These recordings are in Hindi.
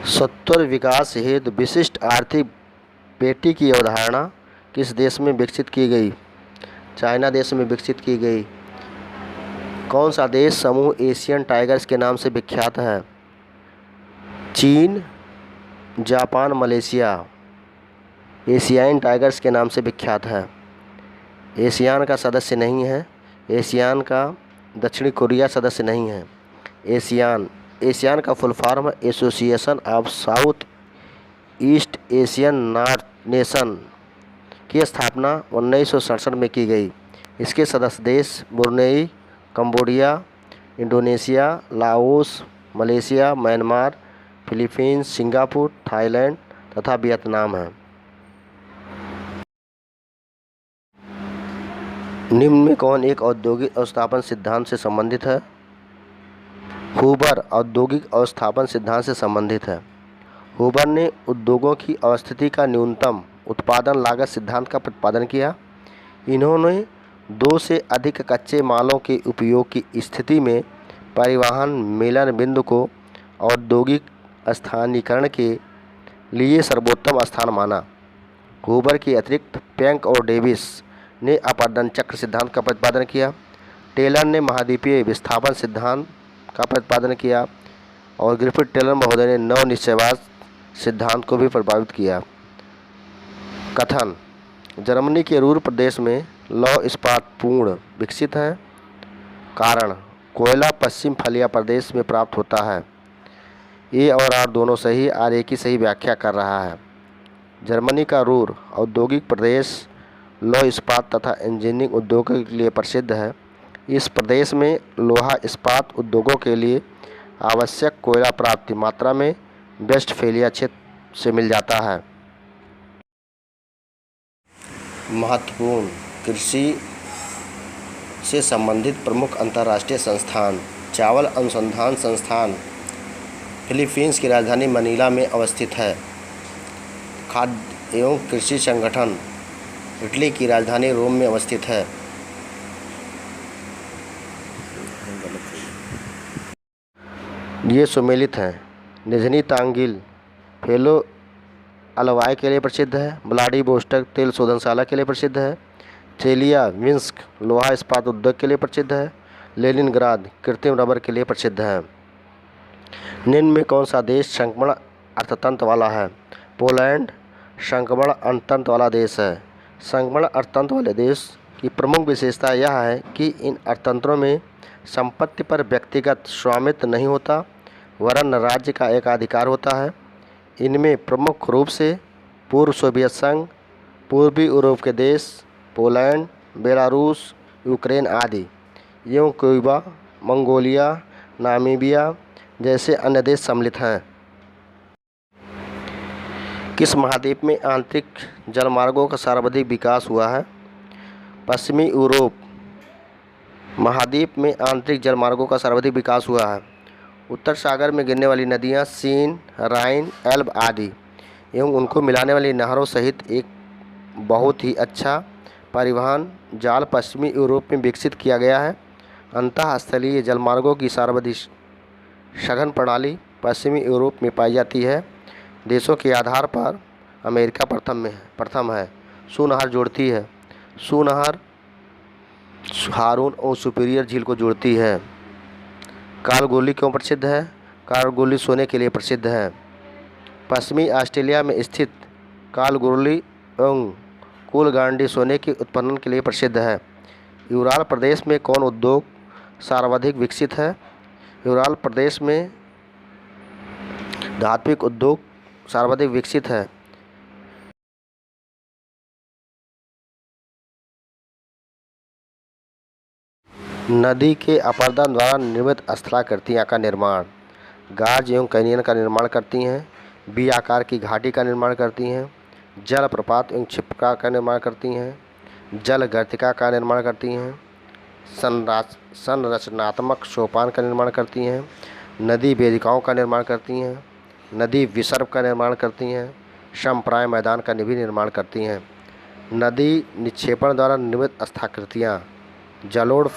सत्वर विकास हेतु विशिष्ट आर्थिक पेटी की अवधारणा किस देश में विकसित की गई? चाइना देश में विकसित की गई। कौन सा देश समूह एशियन टाइगर्स के नाम से विख्यात है? चीन, जापान, मलेशिया एशियाइन टाइगर्स के नाम से विख्यात है। एशियान का सदस्य नहीं है। एशियान का दक्षिणी कोरिया सदस्य नहीं है। एशियान का full form association of south east Asian nation की स्थापना 1967 में की गई। इसके सदस्य देश Brunei, Cambodia, Indonesia, Laos, Malaysia, Myanmar, Philippines, Singapore, Thailand तथा वियतनाम हैं। निम्न में कौन एक औद्योगिक अवस्थापन सिद्धांत से संबंधित है? हूबर औद्योगिक अवस्थापन सिद्धांत से संबंधित है। हूबर ने उद्योगों की अवस्थिति का न्यूनतम उत्पादन लागत सिद्धांत का प्रतिपादन किया। इन्होंने 2 से अधिक कच्चे मालों के उपयोग की स्थिति में परिवहन मिलन बिंदु को औद्योगिक स्थानीयकरण के लिए सर्वोत्तम स्थान माना। हूबर के अतिरिक्त पेंक और डेविस ने अपरदन चक्र सिद्धांत का प्रतिपादन किया। टेलर ने महाद्वीपीय विस्थापन सिद्धांत का प्रतिपादन किया और ग्रिफिथ टेलर महोदय ने नव निश्चयवाद सिद्धांत को भी प्रभावित किया। कथन: जर्मनी के रूर प्रदेश में लौह इस्पात पूर्ण विकसित है। कारण: कोयला पश्चिम फलिया प्रदेश में प्राप्त होता है। ए और आर दोनों सही, आर ए की सही व्याख्या कर रहा है। जर्मनी का रूर औद्योगिक प्रदेश लौह इस्पात तथा इंजीनियरिंग उद्योगों के लिए प्रसिद्ध है। इस प्रदेश में लोहा इस्पात उद्योगों के लिए आवश्यक कोयला प्राप्ति मात्रा में वेस्टफेलिया क्षेत्र से मिल जाता है। महत्वपूर्ण कृषि से संबंधित प्रमुख अंतर्राष्ट्रीय संस्थान: चावल अनुसंधान संस्थान फिलीपींस की राजधानी मनीला में अवस्थित है। खाद्य एवं कृषि संगठन इटली की राजधानी रोम में अवस्थित है। ये सुमेलित हैं। निजनी तांगिल फेलो अलवाई के लिए प्रसिद्ध है। व्लादिवोस्टोक तेल शोधनशाला के लिए प्रसिद्ध है। चेलियाबिंस्क लोहा इस्पात उद्योग के लिए प्रसिद्ध है। लेनिनग्राद कृत्रिम रबर के लिए प्रसिद्ध है। निम्न में कौन सा देश संक्रमण अर्थतंत्र वाला है? पोलैंड संक्रमण अर्थतंत्र वाला देश है। संक्रमण अर्थतंत्र वाले देश की प्रमुख विशेषता यह है कि इन अर्थतंत्रों में संपत्ति पर व्यक्तिगत स्वामित्व नहीं होता, वरन राज्य का एकाधिकार होता है। इनमें प्रमुख रूप से पूर्व सोवियत संघ, पूर्वी यूरोप के देश, पोलैंड, बेलारूस, यूक्रेन आदि एवं क्यूबा, मंगोलिया, नामीबिया जैसे अन्य देश सम्मिलित हैं। किस महाद्वीप में आंतरिक जलमार्गों का सर्वाधिक विकास हुआ है? पश्चिमी यूरोप महाद्वीप में आंतरिक जलमार्गों का सर्वाधिक विकास हुआ है। उत्तर सागर में गिरने वाली नदियां सीन, राइन, एल्ब आदि एवं उनको मिलाने वाली नहरों सहित एक बहुत ही अच्छा परिवहन जाल पश्चिमी यूरोप में विकसित किया गया है। अंतःस्थलीय जलमार्गों की सर्वाधिक सघन प्रणाली पश्चिमी यूरोप में पाई जाती है। देशों के आधार पर अमेरिका प्रथम है। सूनहर जोड़ती है। सूनहर हारून और सुपीरियर झील को जोड़ती है। कालगोली क्यों प्रसिद्ध है? कालगोली सोने के लिए प्रसिद्ध है। पश्चिमी ऑस्ट्रेलिया में स्थित कालगोली एवं कूलगांडी सोने के उत्खनन के लिए प्रसिद्ध है। यूराल प्रदेश में कौन उद्योग सर्वाधिक विकसित है? यूराल प्रदेश में धात्विक उद्योग सर्वाधिक विकसित है। नदी के अपरदन द्वारा निर्मित स्थलाकृतियाँ का निर्माण गाज एवं कैनियन का निर्माण करती हैं। बी आकार की घाटी का निर्माण करती हैं। जलप्रपात एवं छिपका का निर्माण करती हैं। जल गर्तिका का निर्माण करती हैं। संरचनात्मक सोपान का निर्माण करती हैं। नदी वेदिकाओं का निर्माण करती हैं। नदी विसर्प का निर्माण करती हैं। समप्राय मैदान का भी निर्माण करती हैं। नदी निक्षेपण द्वारा निर्मित स्थलाकृतियाँ जलोढ़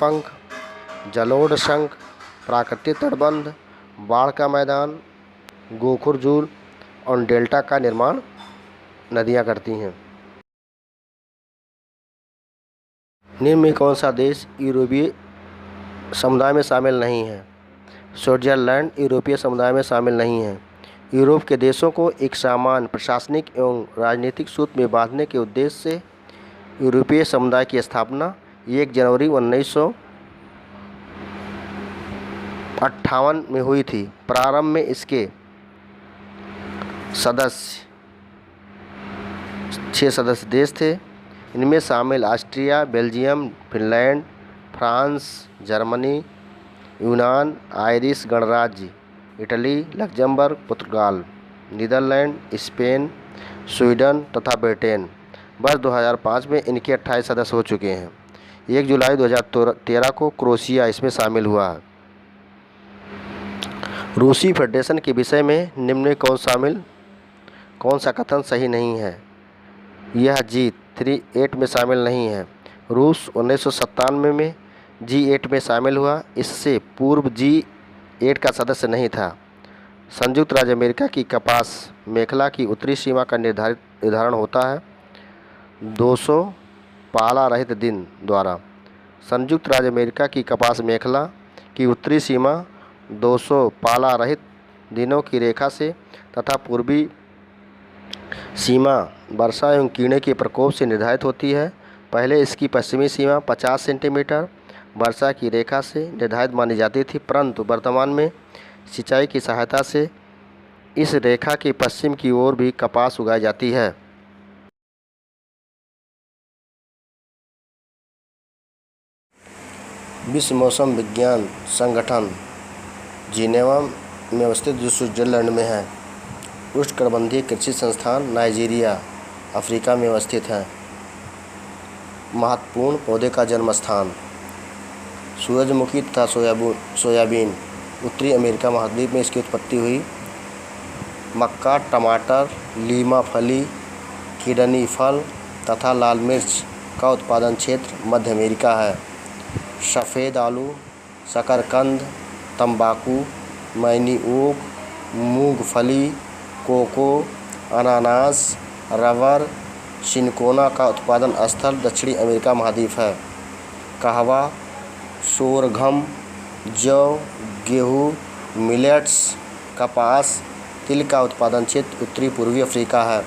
शंख, प्राकृतिक तटबंध, बाढ़ का मैदान, गोखुर झील और डेल्टा का निर्माण नदियाँ करती हैं। निम्न में कौन सा देश यूरोपीय समुदाय में शामिल नहीं है? स्विट्जरलैंड यूरोपीय समुदाय में शामिल नहीं है। यूरोप के देशों को एक समान प्रशासनिक एवं राजनीतिक सूत्र में बांधने के उद्देश्य से यूरोपीय समुदाय की स्थापना 1 जनवरी 1958 में हुई थी। प्रारंभ में इसके सदस्य 6 सदस्य देश थे। इनमें शामिल Austria, Belgium, Finland, France, Germany, यूनान, आयरिश गणराज्य, इटली, लक्जमबर्ग, पुर्तगाल, नीदरलैंड, स्पेन, स्वीडन तथा ब्रिटेन। वर्ष 2005 में इनके 28 सदस्य हो चुके हैं। 1 जुलाई 2013 को क्रोएशिया इसमें शामिल हुआ है। रूसी फेडरेशन के विषय में निम्न में कौन सा कथन सही नहीं है? यह G38 में शामिल नहीं है। रूस 1997 में G8 में शामिल हुआ। इससे पूर्व G8 का सदस्य नहीं था। संयुक्त राज्य अमेरिका की कपास मेखला की उत्तरी सीमा का निर्धारण होता है 200 पाला रहित दिन द्वारा। संयुक्त राज्य अमेरिका की कपास मेखला की उत्तरी सीमा 200 पाला रहित दिनों की रेखा से तथा पूर्वी सीमा वर्षा एवं कीड़े के प्रकोप से निर्धारित होती है। पहले इसकी पश्चिमी सीमा 50 सेंटीमीटर वर्षा की रेखा से निर्धारित मानी जाती थी, परंतु वर्तमान में सिंचाई की सहायता से इस रेखा के पश्चिम की ओर भी कपास उगाई जाती है। विश्व मौसम विज्ञान संगठन जिनेवा में अवस्थित जो स्विट्जरलैंड में है। उष्णकटिबंधीय कृषि संस्थान नाइजीरिया अफ्रीका में अवस्थित है। महत्वपूर्ण पौधे का जन्म स्थान सूरजमुखी तथा सोयाबीन उत्तरी अमेरिका महाद्वीप में इसकी उत्पत्ति हुई। मक्का, टमाटर, लीमा फली, किडनी फल तथा लाल मिर्च का उत्पादन क्षेत्र मध्य अमेरिका है। सफ़ेद आलू, शकरकंद, तंबाकू, मैनी ऊख, मूंगफली, कोको, अनानास, रबर, सिनकोना का उत्पादन स्थल दक्षिणी अमेरिका महाद्वीप है। कहवा, सोरघम, जौ, गेहूँ, मिलेट्स, कपास, तिल का उत्पादन क्षेत्र उत्तरी पूर्वी अफ्रीका है।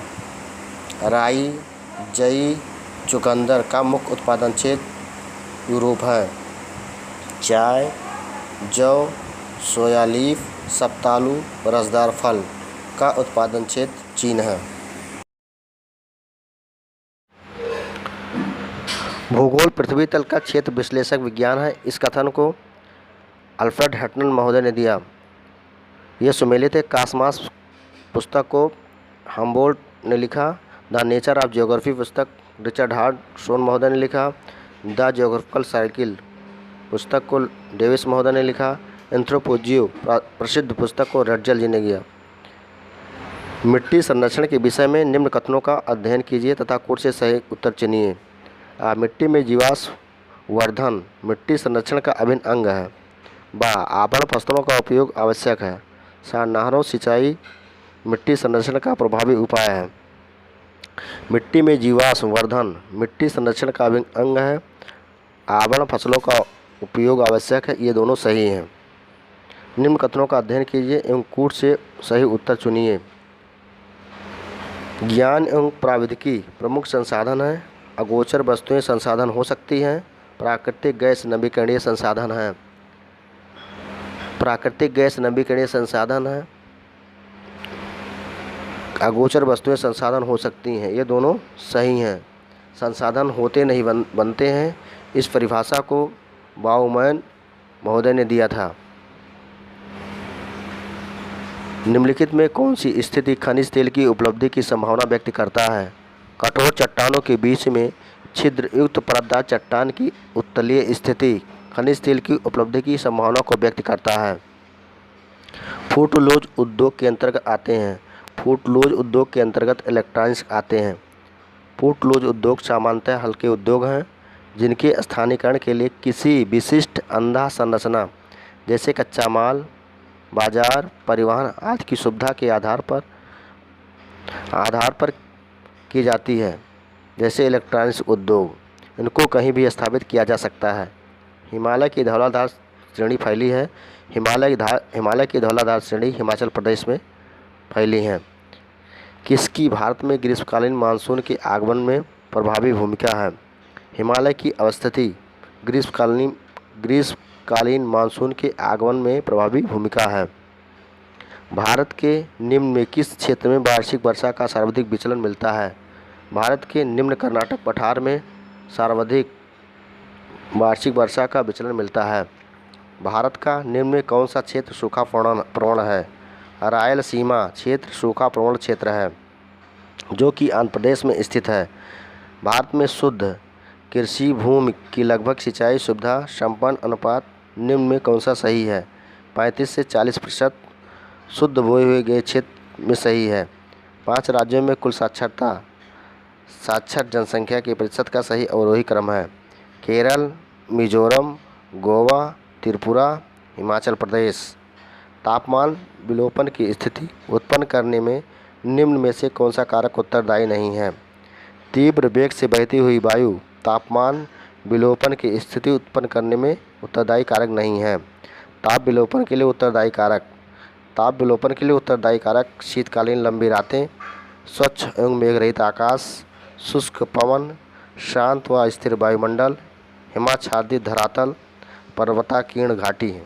राई, जई, चुकंदर का मुख्य उत्पादन क्षेत्र यूरोप है। चाय, जौ, सोया लीफ, सप्तालू, रसदार फल का उत्पादन क्षेत्र चीन है। भूगोल पृथ्वी तल का क्षेत्र विश्लेषक विज्ञान है। इस कथन को अल्फ्रेड हटनन महोदय ने दिया। यह सुमेलित है। कासमास पुस्तक को हम्बोल्ट ने लिखा। द नेचर ऑफ ज्योग्राफी पुस्तक रिचर्ड हार्टशॉन महोदय ने लिखा। द ज्योग्राफिकल साइकिल पुस्तक को डेविस महोदय ने लिखा। एंथ्रोपोजियो प्रसिद्ध पुस्तक को रटजल जी ने किया। मिट्टी संरक्षण के विषय में निम्न कथनों का अध्ययन कीजिए तथा कोड से सही उत्तर चुनिए। मिट्टी में जीवाश्म वर्धन मिट्टी संरक्षण का अभिन्न अंग है। आवरण फसलों का उपयोग आवश्यक है। नहरों सिंचाई मिट्टी संरक्षण का प्रभावी उपाय है। मिट्टी में जीवाश्म वर्धन मिट्टी संरक्षण का अभिन्न अंग है। आवरण फसलों का उपयोग आवश्यक है। ये दोनों सही हैं। निम्न कथनों का अध्ययन कीजिए एवं कूट से सही उत्तर चुनिए। ज्ञान एवं प्रौद्योगिकी प्रमुख संसाधन है। अगोचर वस्तुएं संसाधन हो सकती हैं। प्राकृतिक गैस नवीकरणीय संसाधन है। प्राकृतिक गैस नवीकरणीय संसाधन है। अगोचर वस्तुएं संसाधन हो सकती हैं। ये दोनों सही हैं। संसाधन होते नहीं बनते हैं। इस परिभाषा को बाउमैन महोदय ने दिया था। निम्नलिखित में कौन सी स्थिति खनिज तेल की उपलब्धि की संभावना व्यक्त करता है? कठोर चट्टानों के बीच में छिद्र युक्त परतदार चट्टान की उत्तलीय स्थिति खनिज तेल की उपलब्धि की संभावना को व्यक्त करता है। फुटलोज उद्योग के अंतर्गत आते हैं। फुटलोज उद्योग के अंतर्गत इलेक्ट्रॉनिक्स आते हैं। फुटलोज उद्योग सामान्यतः हल्के उद्योग हैं जिनके स्थानीयकरण के लिए किसी विशिष्ट अंधा संरचना जैसे कच्चा माल, बाजार, परिवहन आदि की सुविधा के आधार पर की जाती है। जैसे इलेक्ट्रॉनिक्स उद्योग, इनको कहीं भी स्थापित किया जा सकता है। हिमालय की धौलाधार श्रेणी फैली है। हिमालय की धौलाधार श्रेणी हिमाचल प्रदेश में फैली हैं। किसकी भारत में ग्रीष्मकालीन मानसून के आगमन में प्रभावी भूमिका है? हिमालय की अवस्थिति ग्रीष्मकालीन मानसून के आगमन में प्रभावी भूमिका है। भारत के निम्न में किस क्षेत्र में वार्षिक वर्षा का सर्वाधिक विचलन मिलता है? भारत के निम्न कर्नाटक पठार में सर्वाधिक वार्षिक वर्षा का विचलन मिलता है। भारत का निम्न में कौन सा क्षेत्र सूखा प्रवण है? रायलसीमा क्षेत्र सूखा प्रवण क्षेत्र है, जो कि आंध्र प्रदेश में स्थित है। भारत में शुद्ध कृषि भूमि की लगभग सिंचाई सुविधा संपन्न अनुपात निम्न में कौन सा सही है? 35 से 40% शुद्ध बोए हुए गए क्षेत्र में सही है। 5 राज्यों में कुल साक्षर जनसंख्या के प्रतिशत का सही अवरोही क्रम है। केरल, मिजोरम, गोवा, त्रिपुरा, हिमाचल प्रदेश। तापमान विलोपन की स्थिति उत्पन्न करने में निम्न में से कौन सा कारक उत्तरदायी नहीं है? तीव्र वेग से बहती हुई वायु तापमान विलोपन की स्थिति उत्पन्न करने में उत्तरदायी कारक नहीं है। ताप विलोपन के लिए उत्तरदायी कारक शीतकालीन लंबी रातें, स्वच्छ एवं मेघरहित आकाश, शुष्क पवन, शांत व स्थिर वायुमंडल, हिमाच्छादित धरातल, पर्वताकीर्ण घाटी है।